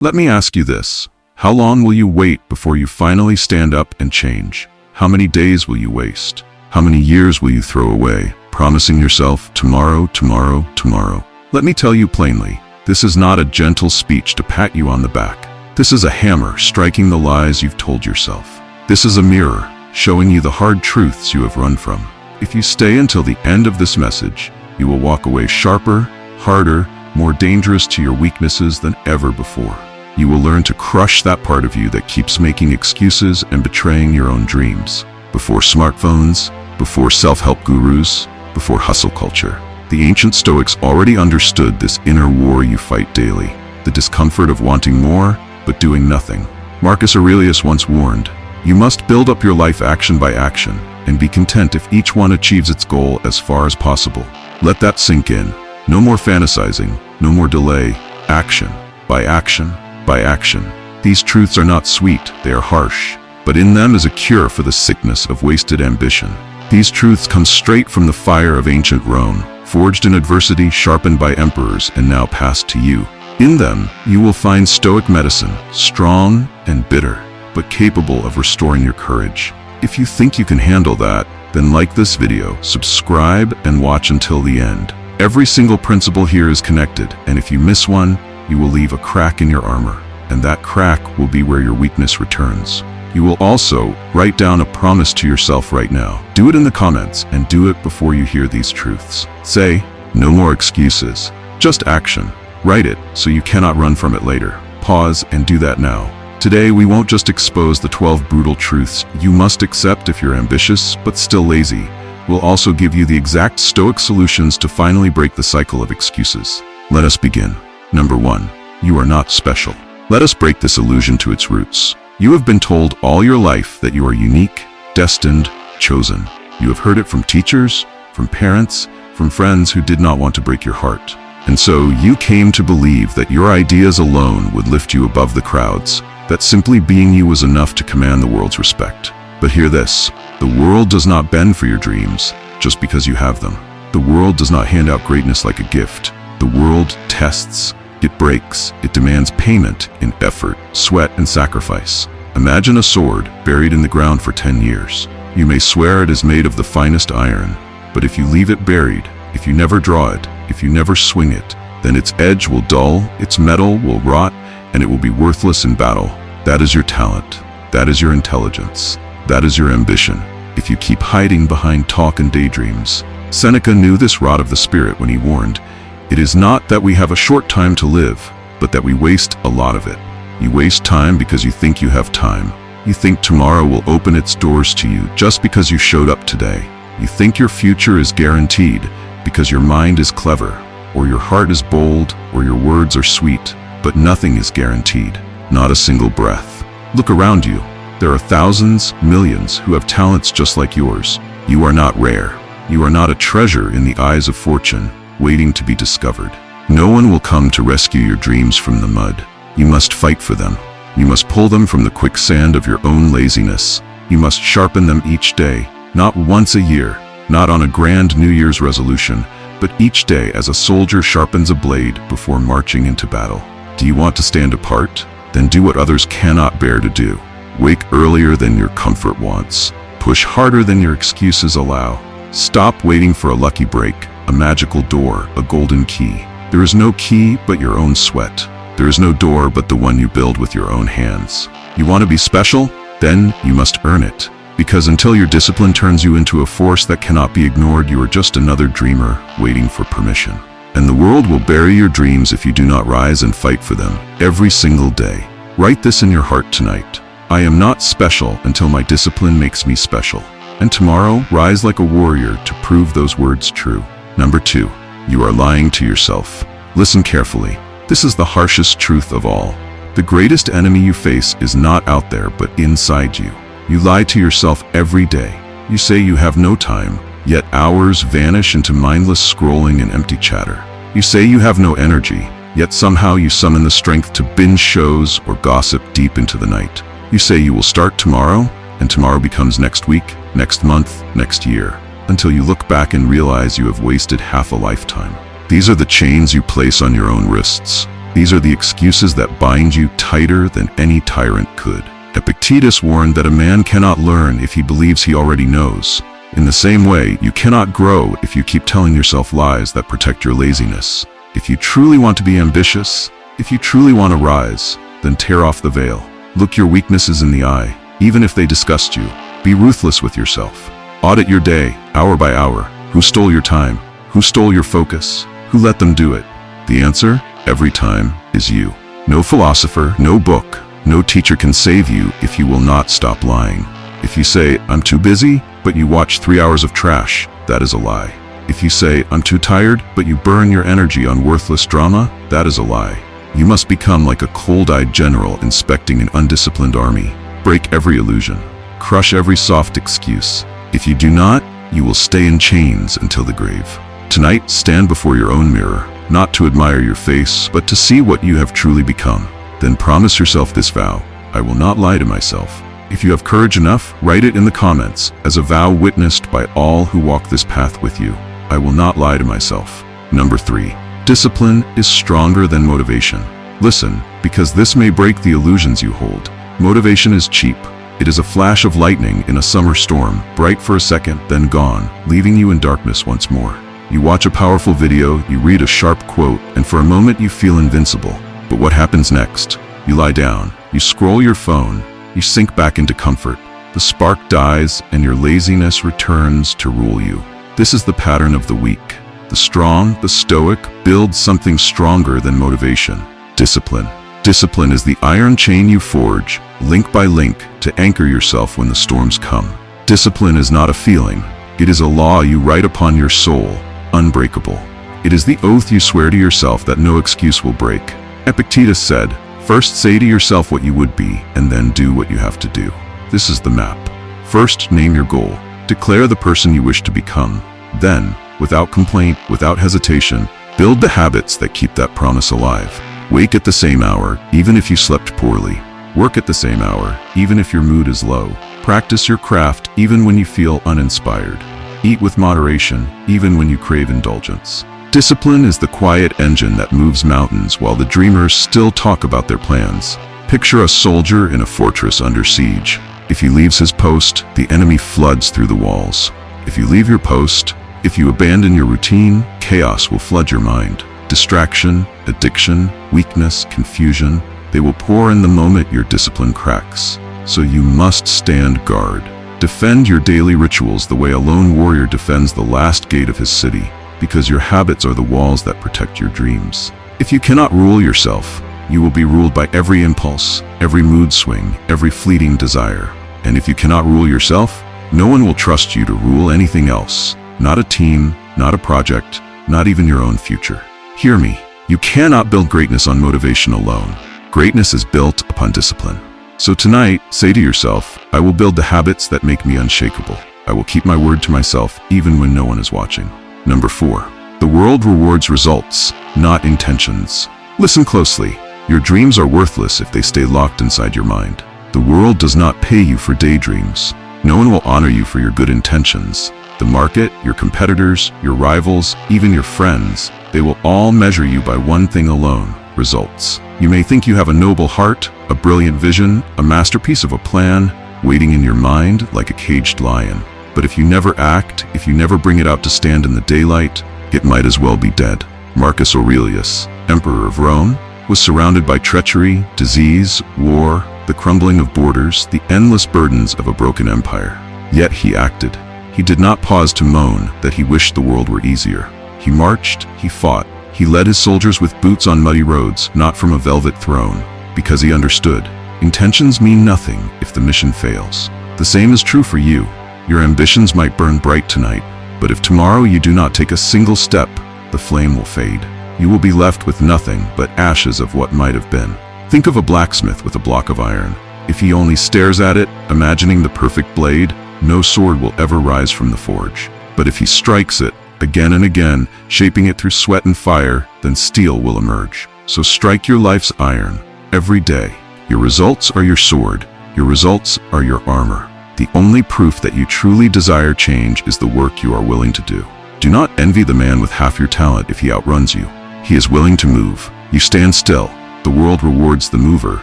Let me ask you this. How long will you wait before you finally stand up and change? How many days will you waste? How many years will you throw away, promising yourself tomorrow, tomorrow, tomorrow? Let me tell you plainly, this is not a gentle speech to pat you on the back. This is a hammer striking the lies you've told yourself. This is a mirror showing you the hard truths you have run from. If you stay until the end of this message, you will walk away sharper, harder, more dangerous to your weaknesses than ever before. You will learn to crush that part of you that keeps making excuses and betraying your own dreams. Before smartphones, before self-help gurus, before hustle culture, the ancient Stoics already understood this inner war you fight daily, the discomfort of wanting more, but doing nothing. Marcus Aurelius once warned, "You must build up your life action by action, and be content if each one achieves its goal as far as possible." Let that sink in. No more fantasizing, no more delay. Action, by action, by action. These truths are not sweet, they are harsh, but in them is a cure for the sickness of wasted ambition. These truths come straight from the fire of ancient Rome, forged in adversity, sharpened by emperors, and now passed to you. In them, you will find Stoic medicine, strong and bitter, but capable of restoring your courage. If you think you can handle that, then like this video, subscribe, and watch until the end. Every single principle here is connected, and if you miss one, you will leave a crack in your armor, and that crack will be where your weakness returns. You will also write down a promise to yourself right now. Do it in the comments, and do it before you hear these truths. Say, no more excuses, just action. Write it so you cannot run from it later. Pause and do that now. Today we won't just expose the 12 brutal truths you must accept if you're ambitious but still lazy. We'll also give you the exact Stoic solutions to finally break the cycle of excuses. Let us begin. Number 1. You are not special. Let us break this illusion to its roots. You have been told all your life that you are unique, destined, chosen. You have heard it from teachers, from parents, from friends who did not want to break your heart. And so you came to believe that your ideas alone would lift you above the crowds, that simply being you was enough to command the world's respect. But hear this, the world does not bend for your dreams just because you have them. The world does not hand out greatness like a gift. The world tests, it breaks, it demands payment in effort, sweat, and sacrifice. Imagine a sword buried in the ground for 10 years. You may swear it is made of the finest iron, but if you leave it buried, if you never draw it, if you never swing it, then its edge will dull, its metal will rot, and it will be worthless in battle. That is your talent. That is your intelligence. That is your ambition. If you keep hiding behind talk and daydreams. Seneca knew this rot of the spirit when he warned, "It is not that we have a short time to live, but that we waste a lot of it." You waste time because you think you have time. You think tomorrow will open its doors to you just because you showed up today. You think your future is guaranteed because your mind is clever, or your heart is bold, or your words are sweet, but nothing is guaranteed. Not a single breath. Look around you. There are thousands, millions who have talents just like yours. You are not rare. You are not a treasure in the eyes of fortune, waiting to be discovered. No one will come to rescue your dreams from the mud. You must fight for them. You must pull them from the quicksand of your own laziness. You must sharpen them each day, not once a year, not on a grand New Year's resolution, but each day as a soldier sharpens a blade before marching into battle. Do you want to stand apart? Then do what others cannot bear to do. Wake earlier than your comfort wants. Push harder than your excuses allow. Stop waiting for a lucky break, a magical door, a golden key. There is no key but your own sweat. There is no door but the one you build with your own hands. You want to be special? Then you must earn it. Because until your discipline turns you into a force that cannot be ignored, you are just another dreamer waiting for permission. And the world will bury your dreams if you do not rise and fight for them every single day. Write this in your heart tonight. I am not special until my discipline makes me special. And tomorrow, rise like a warrior to prove those words true. Number 2, you are lying to yourself. Listen carefully. This is the harshest truth of all. The greatest enemy you face is not out there but inside you. You lie to yourself every day. You say you have no time, yet hours vanish into mindless scrolling and empty chatter. You say you have no energy, yet somehow you summon the strength to binge shows or gossip deep into the night. You say you will start tomorrow, and tomorrow becomes next week, next month, next year, until you look back and realize you have wasted half a lifetime. These are the chains you place on your own wrists. These are the excuses that bind you tighter than any tyrant could. Epictetus warned that a man cannot learn if he believes he already knows. In the same way, you cannot grow if you keep telling yourself lies that protect your laziness. If you truly want to be ambitious, if you truly want to rise, then tear off the veil. Look your weaknesses in the eye, even if they disgust you. Be ruthless with yourself. Audit your day, hour by hour. Who stole your time? Who stole your focus? Who let them do it? The answer, every time, is you. No philosopher, no book, no teacher can save you if you will not stop lying. If you say, I'm too busy, but you watch 3 hours of trash, that is a lie. If you say, I'm too tired, but you burn your energy on worthless drama, that is a lie. You must become like a cold-eyed general inspecting an undisciplined army. Break every illusion. Crush every soft excuse. If you do not, you will stay in chains until the grave. Tonight, stand before your own mirror, not to admire your face, but to see what you have truly become. Then promise yourself this vow: I will not lie to myself. If you have courage enough, write it in the comments, as a vow witnessed by all who walk this path with you. I will not lie to myself. Number 3. Discipline is stronger than motivation. Listen, because this may break the illusions you hold. Motivation is cheap. It is a flash of lightning in a summer storm, bright for a second, then gone, leaving you in darkness once more. You watch a powerful video, you read a sharp quote, and for a moment you feel invincible. But what happens next? You lie down, you scroll your phone, you sink back into comfort. The spark dies, and your laziness returns to rule you. This is the pattern of the weak. The strong, the stoic, build something stronger than motivation: discipline. Discipline is the iron chain you forge, link by link, to anchor yourself when the storms come. Discipline is not a feeling. It is a law you write upon your soul, unbreakable. It is the oath you swear to yourself that no excuse will break. Epictetus said, first say to yourself what you would be, and then do what you have to do. This is the map. First, name your goal. Declare the person you wish to become. Then, without complaint, without hesitation, build the habits that keep that promise alive. Wake at the same hour, even if you slept poorly. Work at the same hour, even if your mood is low. Practice your craft, even when you feel uninspired. Eat with moderation, even when you crave indulgence. Discipline is the quiet engine that moves mountains while the dreamers still talk about their plans. Picture a soldier in a fortress under siege. If he leaves his post, the enemy floods through the walls. If you leave your post, if you abandon your routine, chaos will flood your mind. Distraction, addiction, weakness, confusion, they will pour in the moment your discipline cracks. So you must stand guard. Defend your daily rituals the way a lone warrior defends the last gate of his city, because your habits are the walls that protect your dreams. If you cannot rule yourself, you will be ruled by every impulse, every mood swing, every fleeting desire. And if you cannot rule yourself, no one will trust you to rule anything else. Not a team, not a project, not even your own future. Hear me, you cannot build greatness on motivation alone. Greatness is built upon discipline. So tonight, say to yourself, I will build the habits that make me unshakable. I will keep my word to myself even when no one is watching. Number 4. The world rewards results, not intentions. Listen closely. Your dreams are worthless if they stay locked inside your mind. The world does not pay you for daydreams. No one will honor you for your good intentions. The market, your competitors, your rivals, even your friends, they will all measure you by one thing alone: results. You may think you have a noble heart, a brilliant vision, a masterpiece of a plan, waiting in your mind like a caged lion. But if you never act, if you never bring it out to stand in the daylight, it might as well be dead. Marcus Aurelius, emperor of Rome, was surrounded by treachery, disease, war, the crumbling of borders, the endless burdens of a broken empire. Yet he acted. He did not pause to moan that he wished the world were easier. He marched, he fought, he led his soldiers with boots on muddy roads, not from a velvet throne, because he understood. Intentions mean nothing if the mission fails. The same is true for you. Your ambitions might burn bright tonight, but if tomorrow you do not take a single step, the flame will fade. You will be left with nothing but ashes of what might have been. Think of a blacksmith with a block of iron. If he only stares at it, imagining the perfect blade, no sword will ever rise from the forge. But if he strikes it, again and again, shaping it through sweat and fire, then steel will emerge. So strike your life's iron, every day. Your results are your sword. Your results are your armor. The only proof that you truly desire change is the work you are willing to do. Do not envy the man with half your talent if he outruns you. He is willing to move. You stand still. The world rewards the mover,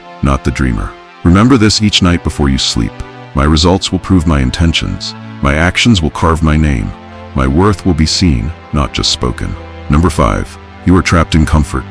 not the dreamer. Remember this each night before you sleep. My results will prove my intentions. My actions will carve my name. My worth will be seen, not just spoken. Number 5. You are trapped in comfort.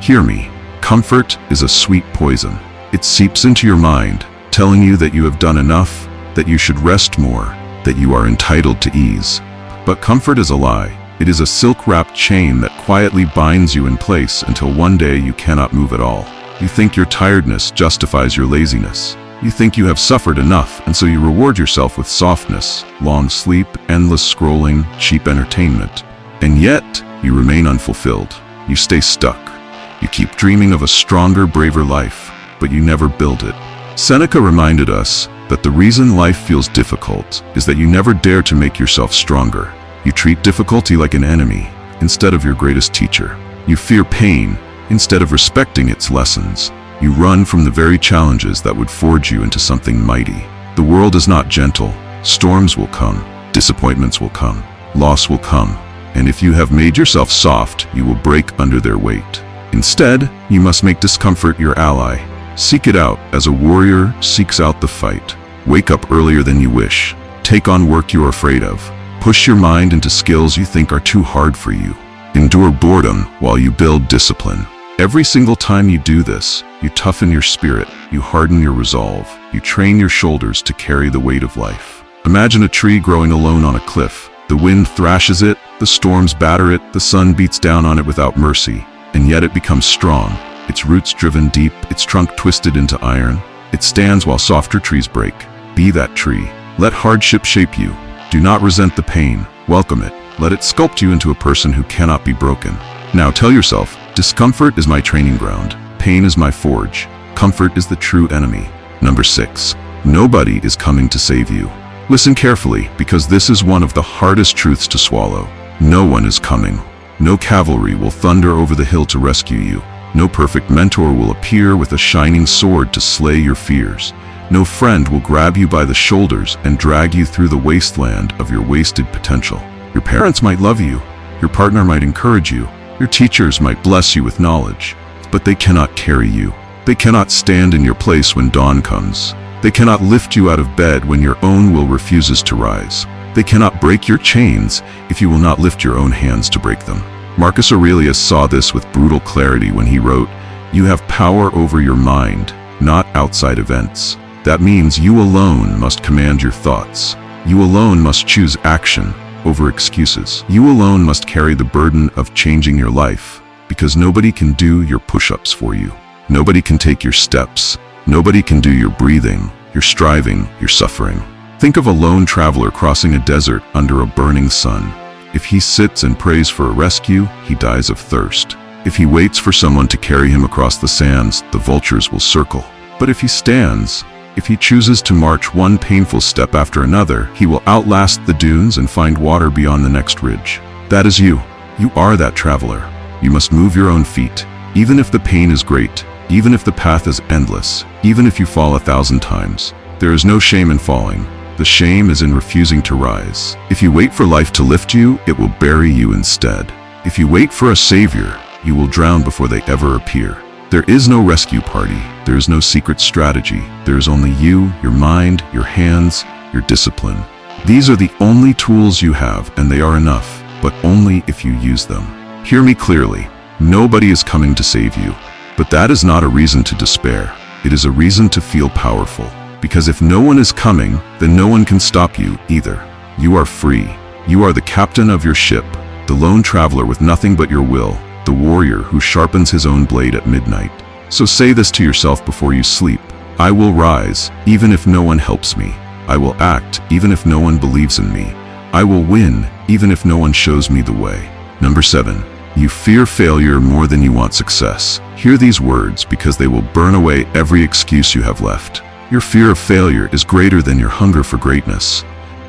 Hear me. Comfort is a sweet poison. It seeps into your mind, telling you that you have done enough, that you should rest more, that you are entitled to ease. But comfort is a lie. It is a silk-wrapped chain that quietly binds you in place until one day you cannot move at all. You think your tiredness justifies your laziness. You think you have suffered enough, and so you reward yourself with softness, long sleep, endless scrolling, cheap entertainment. And yet, you remain unfulfilled. You stay stuck. You keep dreaming of a stronger, braver life, but you never build it. Seneca reminded us that the reason life feels difficult is that you never dare to make yourself stronger. You treat difficulty like an enemy instead of your greatest teacher. You fear pain instead of respecting its lessons. You run from the very challenges that would forge you into something mighty. The world is not gentle. Storms will come, disappointments will come, loss will come, and if you have made yourself soft, you will break under their weight. Instead, you must make discomfort your ally. Seek it out as a warrior seeks out the fight. Wake up earlier than you wish. Take on work you are afraid of. Push your mind into skills you think are too hard for you. Endure boredom while you build discipline. Every single time you do this, you toughen your spirit, you harden your resolve, you train your shoulders to carry the weight of life. Imagine a tree growing alone on a cliff. The wind thrashes it, the storms batter it, the sun beats down on it without mercy, and yet it becomes strong. Its roots driven deep, its trunk twisted into iron. It stands while softer trees break. Be that tree. Let hardship shape you. Do not resent the pain. Welcome it. Let it sculpt you into a person who cannot be broken. Now tell yourself, discomfort is my training ground. Pain is my forge. Comfort is the true enemy. Number 6. Nobody is coming to save you. Listen carefully, because this is one of the hardest truths to swallow. No one is coming. No cavalry will thunder over the hill to rescue you. No perfect mentor will appear with a shining sword to slay your fears. No friend will grab you by the shoulders and drag you through the wasteland of your wasted potential. Your parents might love you. Your partner might encourage you. Your teachers might bless you with knowledge. But they cannot carry you. They cannot stand in your place when dawn comes. They cannot lift you out of bed when your own will refuses to rise. They cannot break your chains if you will not lift your own hands to break them. Marcus Aurelius saw this with brutal clarity when he wrote, "You have power over your mind, not outside events." That means you alone must command your thoughts. You alone must choose action over excuses. You alone must carry the burden of changing your life, because nobody can do your push-ups for you. Nobody can take your steps. Nobody can do your breathing, your striving, your suffering. Think of a lone traveler crossing a desert under a burning sun. If he sits and prays for a rescue, he dies of thirst. If he waits for someone to carry him across the sands, the vultures will circle. But if he stands, if he chooses to march one painful step after another, he will outlast the dunes and find water beyond the next ridge. That is you. You are that traveler. You must move your own feet, even if the pain is great, even if the path is endless, even if you fall 1,000 times. There is no shame in falling. The shame is in refusing to rise. If you wait for life to lift you, it will bury you instead. If you wait for a savior, you will drown before they ever appear. There is no rescue party. There is no secret strategy. There is only you, your mind, your hands, your discipline. These are the only tools you have, and they are enough, but only if you use them. Hear me clearly. Nobody is coming to save you. But that is not a reason to despair. It is a reason to feel powerful. Because if no one is coming, then no one can stop you either. You are free. You are the captain of your ship, the lone traveler with nothing but your will, the warrior who sharpens his own blade at midnight. So say this to yourself before you sleep. I will rise, even if no one helps me. I will act, even if no one believes in me. I will win, even if no one shows me the way. Number 7. You fear failure more than you want success. Hear these words because they will burn away every excuse you have left. Your fear of failure is greater than your hunger for greatness.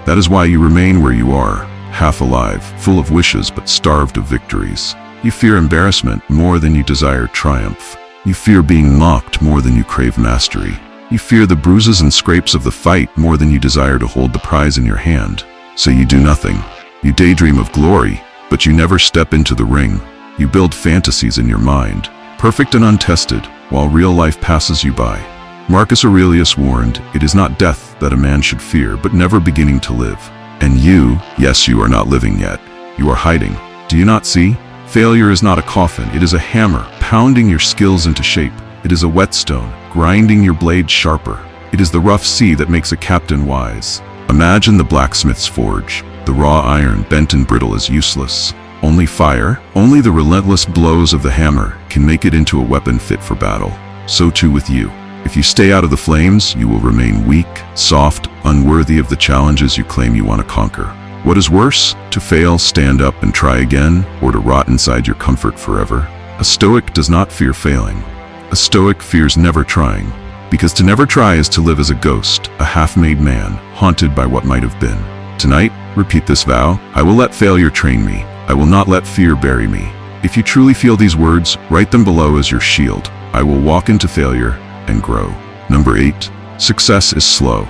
That is why you remain where you are, half alive, full of wishes but starved of victories. You fear embarrassment more than you desire triumph. You fear being mocked more than you crave mastery. You fear the bruises and scrapes of the fight more than you desire to hold the prize in your hand. So you do nothing. You daydream of glory, but you never step into the ring. You build fantasies in your mind, perfect and untested, while real life passes you by. Marcus Aurelius warned, "It is not death that a man should fear, but never beginning to live." And you, yes, you are not living yet. You are hiding. Do you not see? Failure is not a coffin, it is a hammer, pounding your skills into shape. It is a whetstone, grinding your blade sharper. It is the rough sea that makes a captain wise. Imagine the blacksmith's forge. The raw iron, bent and brittle, is useless. Only fire, only the relentless blows of the hammer can make it into a weapon fit for battle. So too with you. If you stay out of the flames, you will remain weak, soft, unworthy of the challenges you claim you want to conquer. What is worse? To fail, stand up and try again, or to rot inside your comfort forever? A Stoic does not fear failing. A Stoic fears never trying, because to never try is to live as a ghost, a half-made man, haunted by what might have been. Tonight, repeat this vow: I will let failure train me. I will not let fear bury me. If you truly feel these words, write them below as your shield. I will walk into failure and grow. Number 8. Success is slow.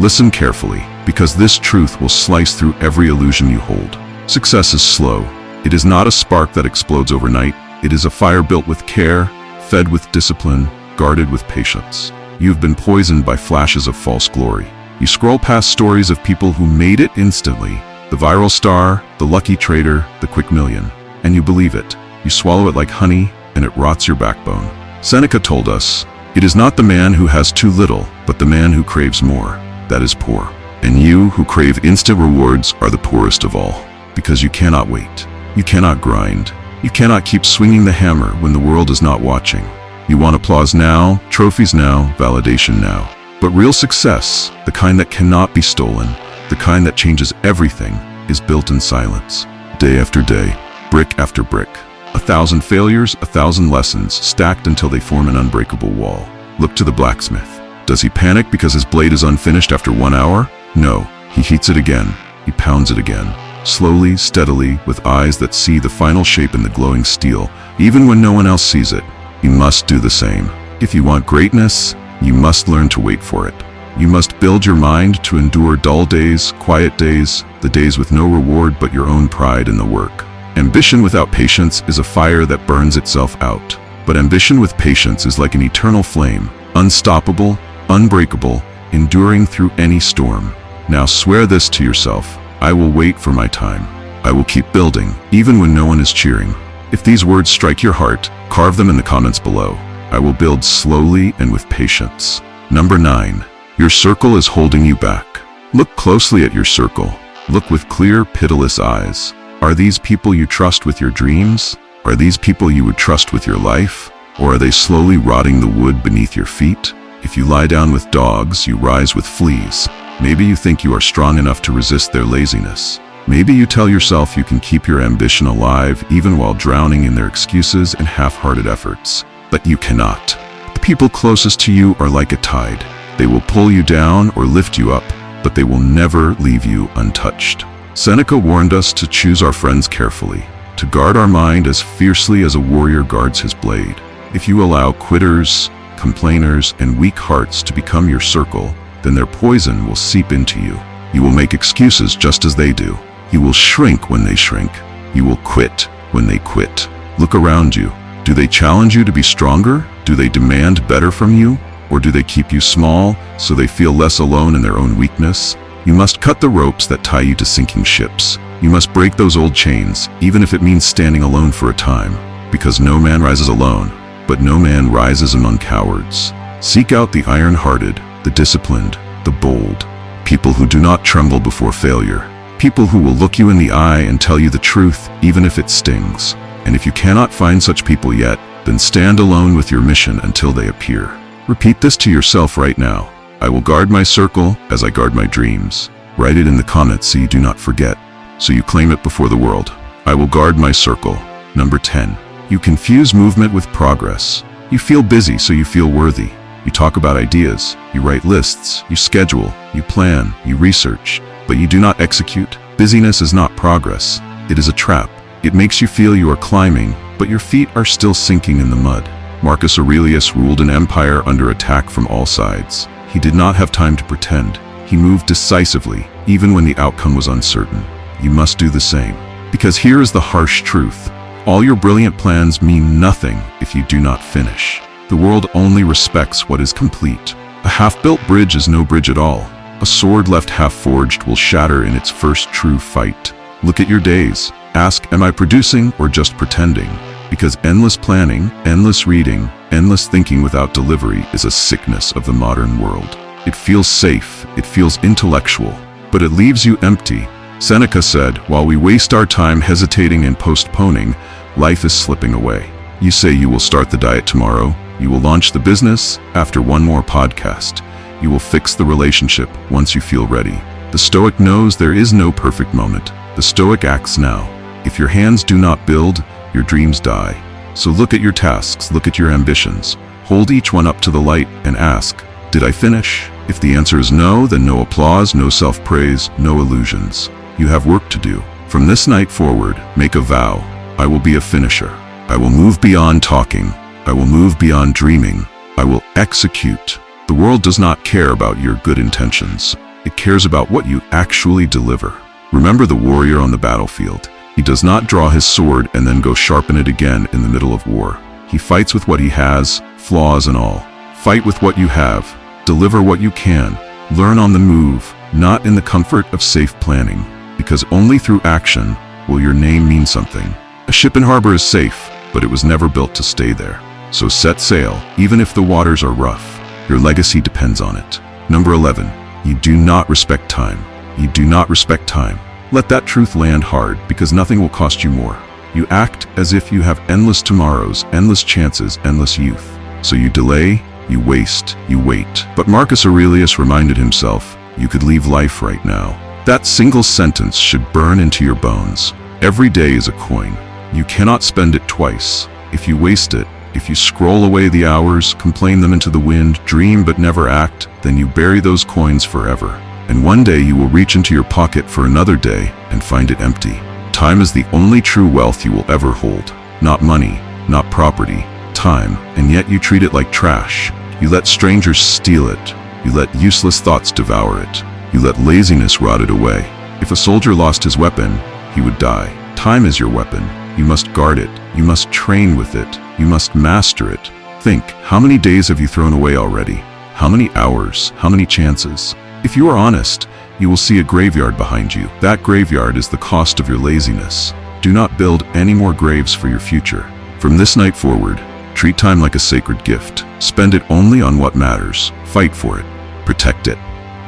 Listen carefully, because this truth will slice through every illusion you hold. Success is slow. It is not a spark that explodes overnight. It is a fire built with care, fed with discipline, guarded with patience. You've been poisoned by flashes of false glory. You scroll past stories of people who made it instantly, the viral star, the lucky trader, the quick million, and you believe it. You swallow it like honey, and it rots your backbone. Seneca told us, "It is not the man who has too little, but the man who craves more, that is poor." And you who crave instant rewards are the poorest of all, because you cannot wait. You cannot grind. You cannot keep swinging the hammer when the world is not watching. You want applause now, trophies now, validation now. But real success, the kind that cannot be stolen, the kind that changes everything, is built in silence. Day after day, brick after brick. 1,000 failures, 1,000 lessons, stacked until they form an unbreakable wall. Look to the blacksmith. Does he panic because his blade is unfinished after 1 hour? No, he heats it again. He pounds it again. Slowly, steadily, with eyes that see the final shape in the glowing steel, even when no one else sees it. You must do the same. If you want greatness, you must learn to wait for it. You must build your mind to endure dull days, quiet days, the days with no reward but your own pride in the work. Ambition without patience is a fire that burns itself out. But ambition with patience is like an eternal flame, unstoppable, unbreakable, enduring through any storm. Now swear this to yourself: I will wait for my time. I will keep building, even when no one is cheering. If these words strike your heart, carve them in the comments below. I will build slowly and with patience. Number 9. Your circle is holding you back. Look closely at your circle. Look with clear, pitiless eyes. Are these people you trust with your dreams? Are these people you would trust with your life? Or are they slowly rotting the wood beneath your feet? If you lie down with dogs, you rise with fleas. Maybe you think you are strong enough to resist their laziness. Maybe you tell yourself you can keep your ambition alive even while drowning in their excuses and half-hearted efforts. But you cannot. The people closest to you are like a tide. They will pull you down or lift you up, but they will never leave you untouched. Seneca warned us to choose our friends carefully, to guard our mind as fiercely as a warrior guards his blade. If you allow quitters, complainers, and weak hearts to become your circle, then their poison will seep into you. You will make excuses just as they do. You will shrink when they shrink. You will quit when they quit. Look around you. Do they challenge you to be stronger? Do they demand better from you? Or do they keep you small so they feel less alone in their own weakness? You must cut the ropes that tie you to sinking ships. You must break those old chains, even if it means standing alone for a time. Because no man rises alone, but no man rises among cowards. Seek out the iron-hearted, the disciplined, the bold. People who do not tremble before failure. People who will look you in the eye and tell you the truth, even if it stings. And if you cannot find such people yet, then stand alone with your mission until they appear. Repeat this to yourself right now. I will guard my circle as I guard my dreams. Write it in the comments so you do not forget, so you claim it before the world. I will guard my circle. Number 10. You confuse movement with progress. You feel busy so you feel worthy. You talk about ideas, you write lists, you schedule, you plan, you research, but you do not execute. Busyness is not progress. It is a trap. It makes you feel you are climbing, but your feet are still sinking in the mud. Marcus Aurelius ruled an empire under attack from all sides. He did not have time to pretend. He moved decisively, even when the outcome was uncertain. You must do the same. Because here is the harsh truth. All your brilliant plans mean nothing if you do not finish. The world only respects what is complete. A half-built bridge is no bridge at all. A sword left half-forged will shatter in its first true fight. Look at your days. Ask, am I producing or just pretending? Because endless planning, endless reading, endless thinking without delivery is a sickness of the modern world. It feels safe, it feels intellectual, but it leaves you empty. Seneca said, while we waste our time hesitating and postponing, life is slipping away. You say you will start the diet tomorrow, you will launch the business after one more podcast, you will fix the relationship once you feel ready. The Stoic knows there is no perfect moment. The Stoic acts now. If your hands do not build, your dreams die. So look at your tasks, look at your ambitions. Hold each one up to the light and ask, did I finish? If the answer is no, then no applause, no self-praise, no illusions. You have work to do. From this night forward, make a vow. I will be a finisher. I will move beyond talking. I will move beyond dreaming. I will execute. The world does not care about your good intentions. It cares about what you actually deliver. Remember the warrior on the battlefield. He does not draw his sword and then go sharpen it again in the middle of war. He fights with what he has, flaws and all. Fight with what you have. Deliver what you can. Learn on the move, not in the comfort of safe planning. Because only through action will your name mean something. A ship in harbor is safe, but it was never built to stay there. So set sail, even if the waters are rough. Your legacy depends on it. Number 11. You do not respect time. You do not respect time. Let that truth land hard, because nothing will cost you more. You act as if you have endless tomorrows, endless chances, endless youth. So you delay, you waste, you wait. But Marcus Aurelius reminded himself, you could leave life right now. That single sentence should burn into your bones. Every day is a coin. You cannot spend it twice. If you waste it, if you scroll away the hours, complain them into the wind, dream but never act, then you bury those coins forever. And one day you will reach into your pocket for another day and find it empty. Time is the only true wealth you will ever hold. Not money, not property, time, and yet you treat it like trash. You let strangers steal it. You let useless thoughts devour it. You let laziness rot it away. If a soldier lost his weapon, he would die. Time is your weapon. You must guard it. You must train with it. You must master it. Think, how many days have you thrown away already? How many hours? How many chances? If you are honest, you will see a graveyard behind you. That graveyard is the cost of your laziness. Do not build any more graves for your future. From this night forward, treat time like a sacred gift. Spend it only on what matters. Fight for it. Protect it.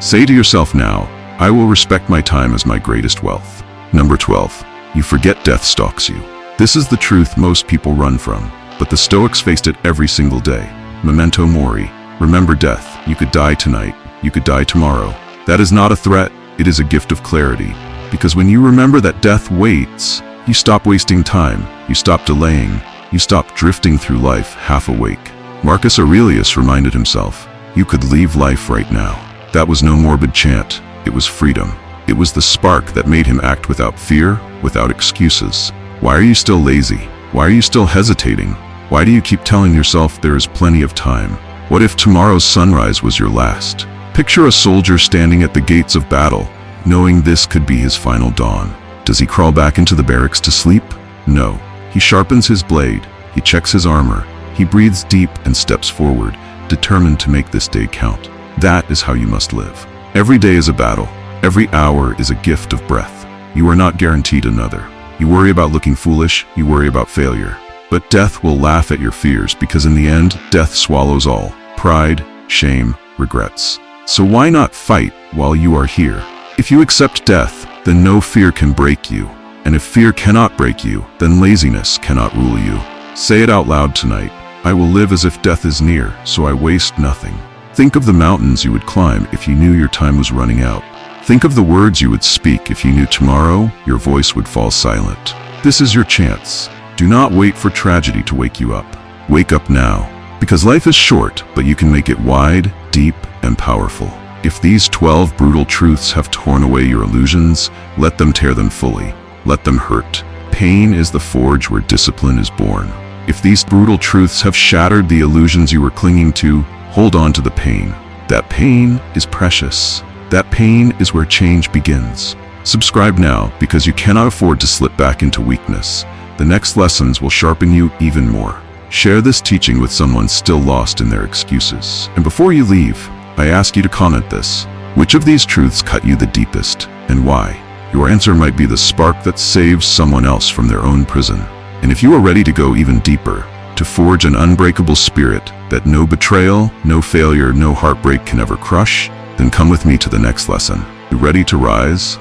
Say to yourself now, I will respect my time as my greatest wealth. Number 12. You forget death stalks you. This is the truth most people run from, but the Stoics faced it every single day. Memento mori. Remember death. You could die tonight. You could die tomorrow. That is not a threat. It is a gift of clarity. Because when you remember that death waits, you stop wasting time. You stop delaying. You stop drifting through life half awake. Marcus Aurelius reminded himself, you could leave life right now. That was no morbid chant. It was freedom. It was the spark that made him act without fear, without excuses. Why are you still lazy? Why are you still hesitating? Why do you keep telling yourself there is plenty of time? What if tomorrow's sunrise was your last? Picture a soldier standing at the gates of battle, knowing this could be his final dawn. Does he crawl back into the barracks to sleep? No. He sharpens his blade. He checks his armor. He breathes deep and steps forward, determined to make this day count. That is how you must live. Every day is a battle. Every hour is a gift of breath. You are not guaranteed another. You worry about looking foolish. You worry about failure. But death will laugh at your fears, because in the end, death swallows all. Pride, shame, regrets. So why not fight while you are here? If you accept death, then no fear can break you. And if fear cannot break you, then laziness cannot rule you. Say it out loud tonight. I will live as if death is near, so I waste nothing. Think of the mountains you would climb if you knew your time was running out. Think of the words you would speak if you knew tomorrow your voice would fall silent. This is your chance. Do not wait for tragedy to wake you up. Wake up now. Because life is short, but you can make it wide, deep, and powerful. If these 12 brutal truths have torn away your illusions, let them tear them fully. Let them hurt. Pain is the forge where discipline is born. If these brutal truths have shattered the illusions you were clinging to, hold on to the pain. That pain is precious. That pain is where change begins. Subscribe now, because you cannot afford to slip back into weakness. The next lessons will sharpen you even more. Share this teaching with someone still lost in their excuses. And before you leave, I ask you to comment this. Which of these truths cut you the deepest, and why? Your answer might be the spark that saves someone else from their own prison. And if you are ready to go even deeper, to forge an unbreakable spirit that no betrayal, no failure, no heartbreak can ever crush, then come with me to the next lesson. You ready to rise?